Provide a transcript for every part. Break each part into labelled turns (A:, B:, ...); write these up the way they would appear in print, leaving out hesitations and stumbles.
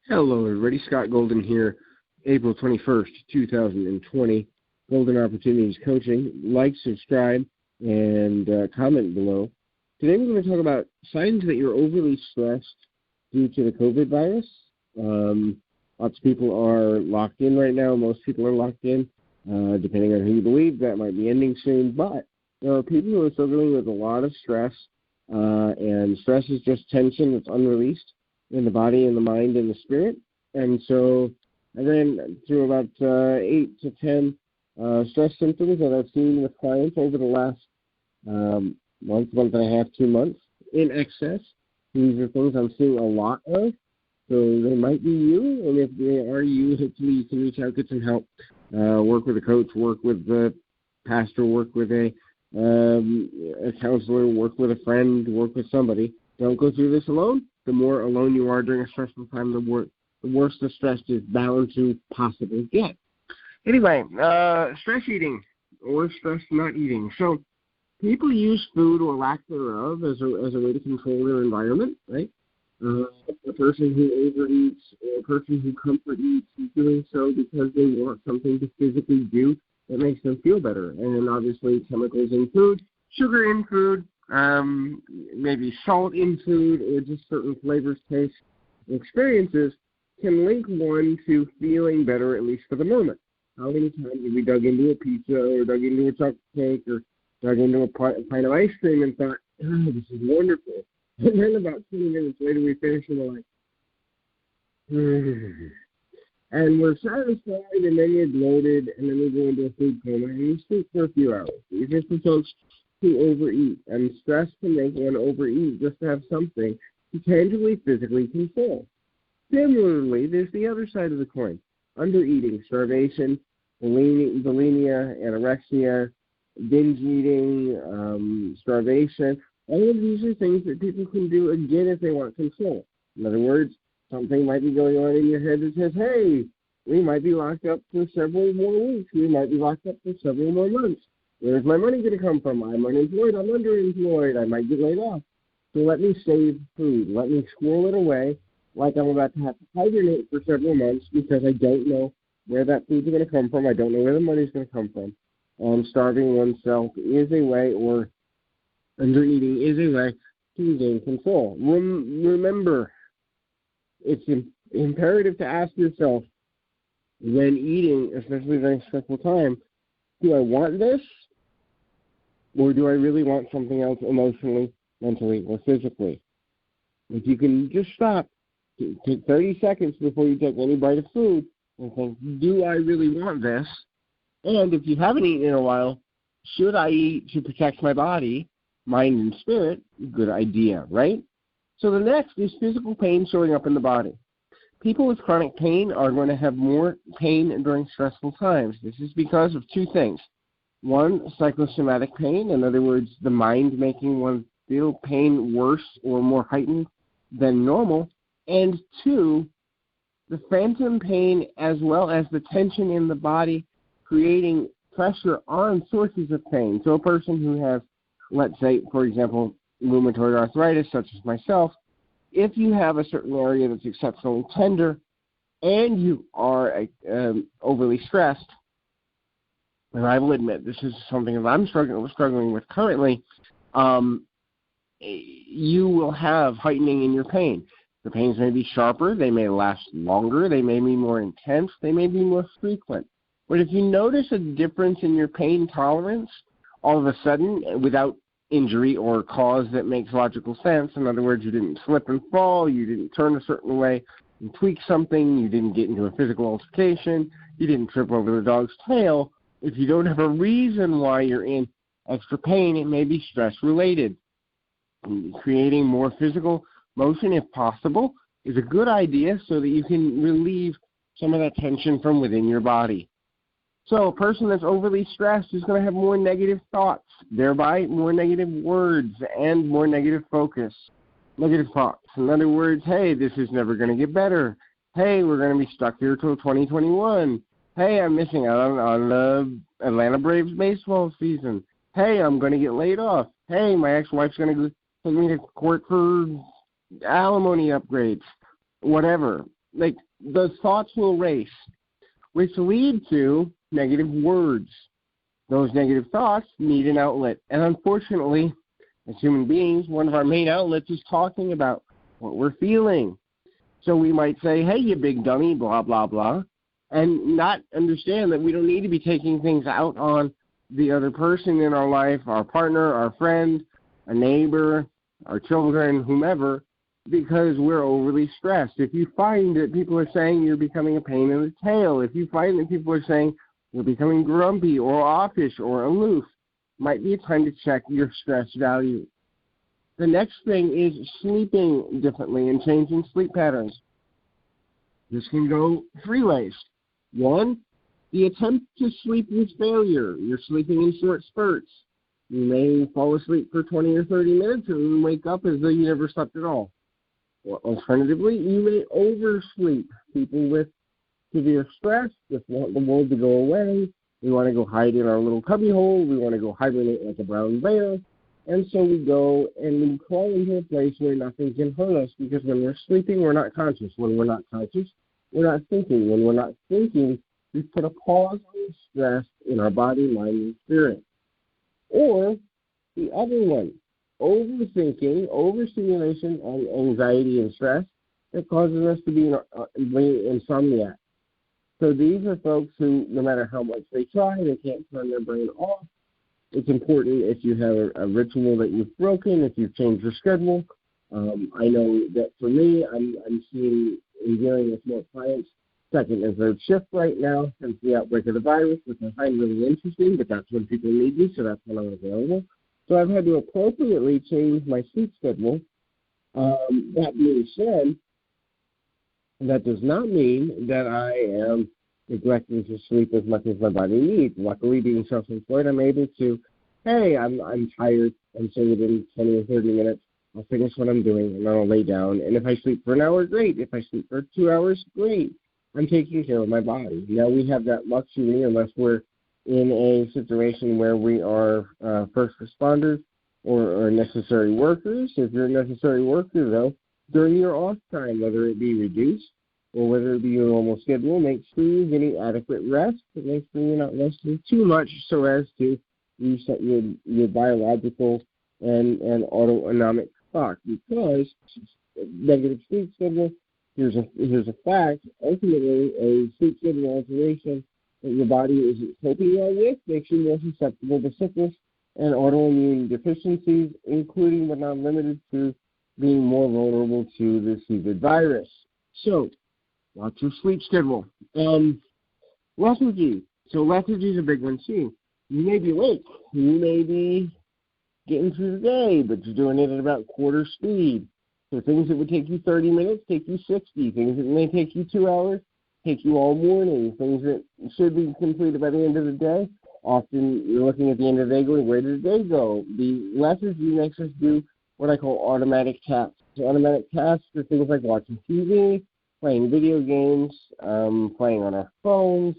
A: Hello, everybody. Scott Golden here, April 21st, 2020. Golden Opportunities Coaching. Like, subscribe, and comment below. Today we're going to talk about signs that you're overly stressed due to the COVID virus. Lots of people are locked in right now. Most people are locked in. Depending on who you believe, that might be ending soon. But there are people who are struggling with a lot of stress, and stress is just tension that's unreleased in the body, in the mind, in the spirit. And so I ran through about 8 to 10 stress symptoms that I've seen with clients over the last month and a half, 2 months in excess. These are things I'm seeing a lot of. So they might be you, and if they are you, hopefully you can reach out, get some help, work with a coach, work with the pastor, work with a counselor, work with a friend, work with somebody. Don't go through this alone. The more alone you are during a stressful time, the worse the stress is bound to possibly get. Anyway, stress eating or stress not eating. So people use food or lack thereof as a way to control their environment, right? A person who overeats or a person who comfort eats is doing so because they want something to physically do that makes them feel better. And then obviously chemicals in food, sugar in food, maybe salt in food, or just certain flavors, tastes, experiences can link one to feeling better, at least for the moment. How many times have we dug into a pizza or dug into a chocolate cake or dug into a pint of ice cream and thought, oh, this is wonderful. And then about 20 minutes later we finish and we're like, and we're satisfied, and then we're bloated, and then we go into a food coma, and we sleep for a few hours. These are some folks who overeat, and stress can make one overeat just to have something to tangibly, physically control. Similarly, there's the other side of the coin. Undereating, starvation, bulimia, anorexia, binge eating, starvation. All of these are things that people can do, again, if they want control. In other words, something might be going on in your head that says, hey, we might be locked up for several more weeks. We might be locked up for several more months. Where's my money going to come from? I'm unemployed. I'm underemployed. I might get laid off. So let me save food. Let me squirrel it away like I'm about to have to hibernate for several months because I don't know where that food's going to come from. I don't know where the money's going to come from. And starving oneself is a way, or undereating is a way to regain control. Remember, it's imperative to ask yourself when eating, especially during a stressful time, do I want this, or do I really want something else emotionally, mentally, or physically? If you can just stop, take 30 seconds before you take any bite of food and think, do I really want this? And if you haven't eaten in a while, should I eat to protect my body, mind, and spirit? Good idea, right? So the next is physical pain showing up in the body. People with chronic pain are going to have more pain during stressful times. This is because of two things. One, psychosomatic pain, in other words, the mind making one feel pain worse or more heightened than normal. And two, the phantom pain as well as the tension in the body creating pressure on sources of pain. So a person who has, let's say, for example, rheumatoid arthritis, such as myself, if you have a certain area that's exceptionally tender and you are overly stressed, and I will admit this is something that I'm struggling with currently, you will have heightening in your pain. The pains may be sharper, they may last longer, they may be more intense, they may be more frequent. But if you notice a difference in your pain tolerance, all of a sudden, without injury or cause that makes logical sense, in other words, you didn't slip and fall, you didn't turn a certain way and tweak something, you didn't get into a physical altercation, you didn't trip over the dog's tail, if you don't have a reason why you're in extra pain, it may be stress-related. Creating more physical motion, if possible, is a good idea so that you can relieve some of that tension from within your body. So a person that's overly stressed is going to have more negative thoughts, thereby more negative words and more negative focus, negative thoughts. In other words, hey, this is never going to get better. Hey, we're going to be stuck here till 2021. Hey, I'm missing out on the Atlanta Braves baseball season. Hey, I'm going to get laid off. Hey, my ex-wife's going to take me to court for alimony upgrades. Whatever. like those thoughts will race, which lead to negative words. Those negative thoughts need an outlet. And unfortunately, as human beings, one of our main outlets is talking about what we're feeling. So we might say, hey, you big dummy, blah, blah, blah, and not understand that we don't need to be taking things out on the other person in our life, our partner, our friend, a neighbor, our children, whomever, because we're overly stressed. If you find that people are saying you're becoming a pain in the tail, if you find that people are saying you're becoming grumpy or offish or aloof, might be a time to check your stress value. The next thing is sleeping differently and changing sleep patterns. This can go three ways. One, the attempt to sleep is failure. You're sleeping in short spurts. You may fall asleep for 20 or 30 minutes and then wake up as though you never slept at all. Or alternatively, you may oversleep. People with severe stress just want the world to go away. We want to go hide in our little cubbyhole. We want to go hibernate like a brown bear. And so we go and we crawl into a place where nothing can hurt us, because when we're sleeping, we're not conscious. When we're not conscious, we're not thinking. When we're not thinking, we put a pause on stress in our body, mind, and spirit. Or the other one, overthinking, overstimulation, and anxiety and stress that causes us to be insomniac. So these are folks who, no matter how much they try, they can't turn their brain off. It's important if you have a ritual that you've broken, if you've changed your schedule. I know that for me, I'm seeing and dealing with more clients second and third shift right now since the outbreak of the virus, which I find really interesting, but that's when people need me, so that's when I'm available. So I've had to appropriately change my sleep schedule. That being said, that does not mean that I am neglecting to sleep as much as my body needs. Luckily, being self-employed, I'm able to, hey, I'm tired, and so within 20 or 30 minutes, I'll finish what I'm doing, and I'll lay down. And if I sleep for an hour, great. If I sleep for 2 hours, great. I'm taking care of my body. Now, we have that luxury unless we're in a situation where we are first responders or necessary workers. If you're a necessary worker, though, during your off time, whether it be reduced or whether it be your normal schedule, make sure you're getting adequate rest, but make sure you're not resting too much so as to reset your biological and autonomic clock. Because negative sleep schedule, here's a fact, ultimately a sleep schedule alteration that your body isn't coping well with makes you more susceptible to sickness and autoimmune deficiencies, including but not limited to being more vulnerable to the COVID virus. So, watch your sleep schedule. Lethargy. So lethargy is a big one too. You may be awake. You may be getting through the day, but you're doing it at about quarter speed. So things that would take you 30 minutes take you 60. Things that may take you 2 hours take you all morning. Things that should be completed by the end of the day, often you're looking at the end of the day going, where did the day go? The lethargy makes us do what I call automatic tasks. So automatic tasks are things like watching TV, playing video games, playing on our phones,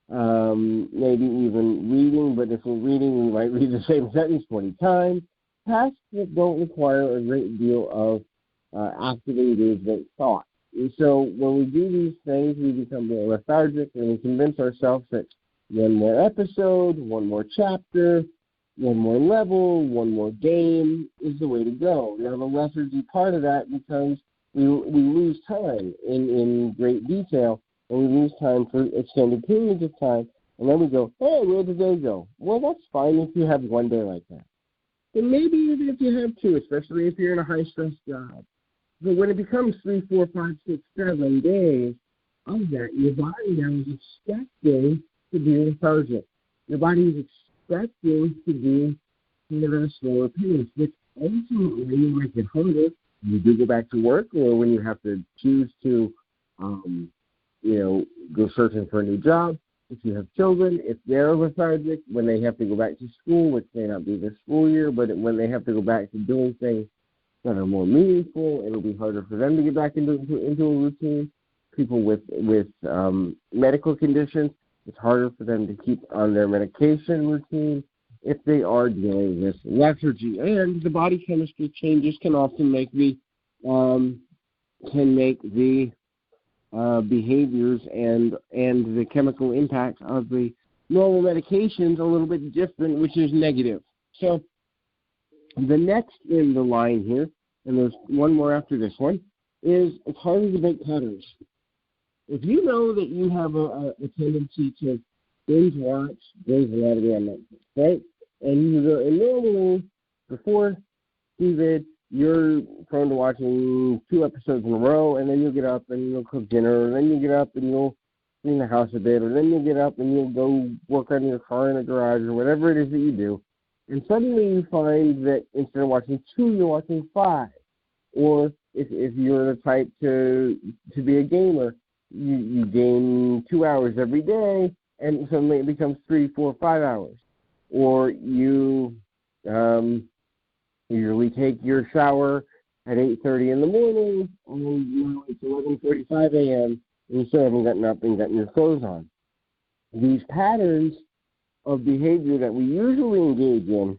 A: maybe even reading, but if we're reading, we might read the same sentence 20 times. Tasks that don't require a great deal of active engagement thought. And so when we do these things, we become more lethargic, and we convince ourselves that one more episode, one more chapter, one more level, one more game is the way to go. Now, the lethargy part of that becomes we lose time in great detail, and we lose time for extended periods of time, and then we go, hey, where did they go? Well, that's fine if you have one day like that. And maybe even if you have two, especially if you're in a high-stress job. But when it becomes 3, 4, 5, 6, 7 days of that, your body now is expecting to be lethargic. Your body is expecting to be at a slower pace, which ultimately makes it harder when you do go back to work, or when you have to choose to, go searching for a new job. If you have children, if they're lethargic, when they have to go back to school, which may not be this school year, but when they have to go back to doing things that are more meaningful, it'll be harder for them to get back into a routine. People with medical conditions, it's harder for them to keep on their medication routine if they are dealing with lethargy. And the body chemistry changes can often make the behaviors and the chemical impact of the normal medications a little bit different, which is negative. So the next in the line here, and there's one more after this one, is it's harder to make patterns. If you know that you have a tendency to binge watch Grey's Anatomy on Netflix, right? And normally before COVID, you're prone to watching 2 episodes in a row, and then you'll get up and you'll cook dinner, and then you'll get up and you'll clean the house a bit, or then you'll get up and you'll go work on your car in the garage or whatever it is that you do. And suddenly you find that instead of watching 2, you're watching 5. Or if you're the type to be a gamer, you game 2 hours every day, and suddenly it becomes 3, 4, 5 hours. Or you usually take your shower at 8:30 in the morning, and now it's 11:45 a.m., and you still haven't gotten up and gotten your clothes on. These patterns of behavior that we usually engage in,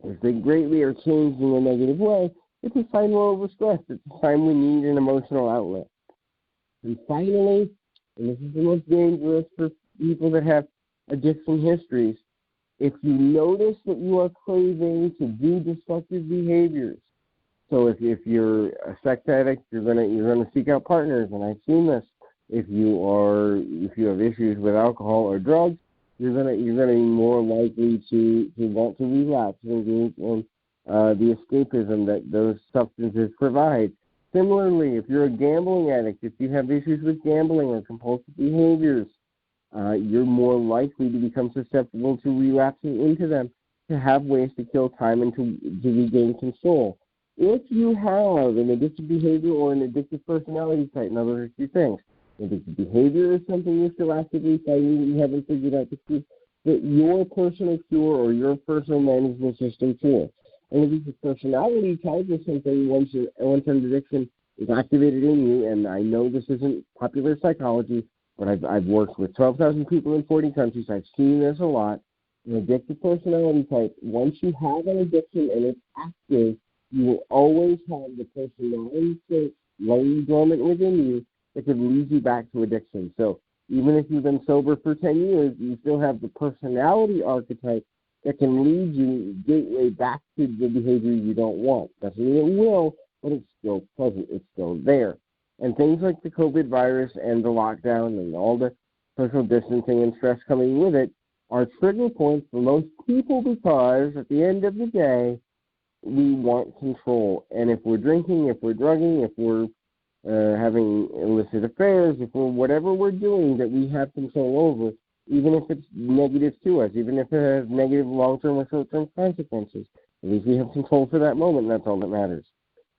A: if they greatly are changed in a negative way, it's a sign we're overstressed. It's a sign we need an emotional outlet. And finally, and this is the most dangerous for people that have addiction histories, if you notice that you are craving to do destructive behaviors, so if you're a sex addict, you're gonna seek out partners, and I've seen this. If you have issues with alcohol or drugs, you're gonna be more likely to want to relapse and engage in the escapism that those substances provide. Similarly, if you're a gambling addict, if you have issues with gambling or compulsive behaviors, you're more likely to become susceptible to relapsing into them, to have ways to kill time and to regain control. If you have an addictive behavior or an addictive personality type, in other words, 2 things. Addictive behavior is something you're still actively fighting that you haven't figured out that your personal cure or your personal management system for. And addictive personality type is something once an addiction is activated in you, and I know this isn't popular psychology, but I've worked with 12,000 people in 40 countries. I've seen this a lot. An addictive personality type, once you have an addiction and it's active, you will always have the personality trait laying dormant within you that could lead you back to addiction. So even if you've been sober for 10 years, you still have the personality archetype that can lead you gateway back to the behavior you don't want. Doesn't mean it will, but it's still present. It's still there. And things like the COVID virus and the lockdown and all the social distancing and stress coming with it are trigger points for most people because at the end of the day, we want control. And if we're drinking, if we're drugging, if we're having illicit affairs, if we're whatever we're doing that we have control over, even if it's negative to us, even if it has negative long-term or short-term consequences, at least we have control for that moment, and that's all that matters.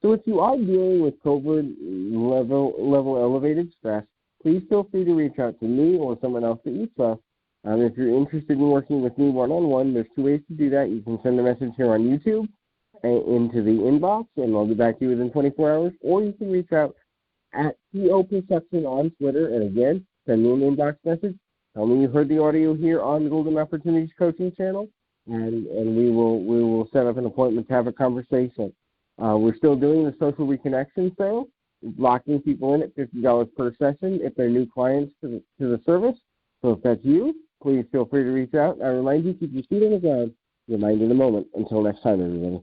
A: So if you are dealing with COVID level elevated stress, please feel free to reach out to me or someone else that you trust. If you're interested in working with me one-on-one, there's 2 ways to do that. You can send a message here on YouTube into the inbox, and I'll get back to you within 24 hours, or you can reach out at PO Perception on Twitter, and again, send me an inbox message. Tell me you heard the audio here on the Golden Opportunities Coaching Channel, and we will set up an appointment to have a conversation. We're still doing the social reconnection sale, locking people in at $50 per session if they're new clients to the service. So if that's you, please feel free to reach out. I remind you, keep your feet on the ground, your mind in the moment. Until next time, everybody.